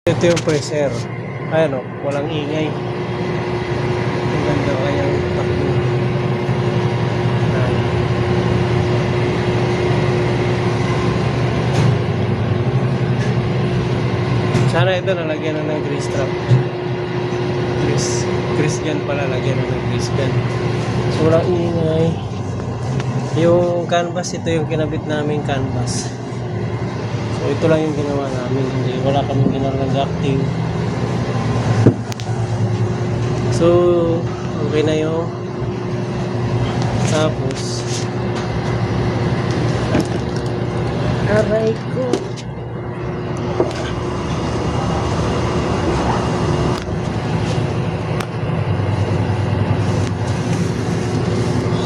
Ito yung freezer. Ayan o, walang ingay. Ang ganda kayang takbo. Ayan. Sana ito nalagyan na ng grease trap. Grease gun pala, lagyan na ng grease gun. So walang ingay. Yung canvas, ito yung kinabit namin canvas. So ito lang yung ginawa namin. Hindi, wala kaming ginawang active. So okay na yung tapos aray ko.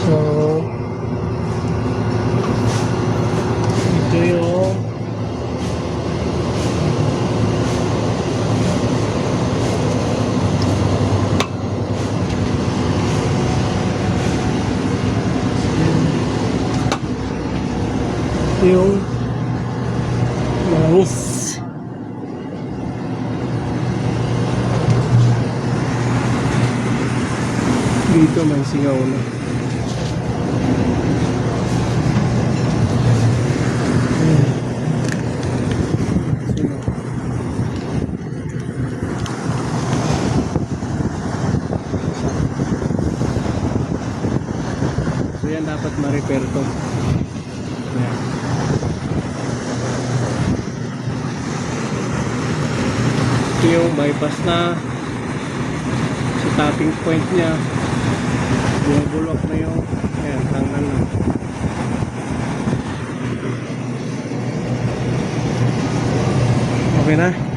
So ito yung langis. Dito may singaw na. So yan dapat ma-repair to. Ayan. Ito yung bypass na sa tapping point nya. Bumubulok na yung ayan, tanggal na. Okay na?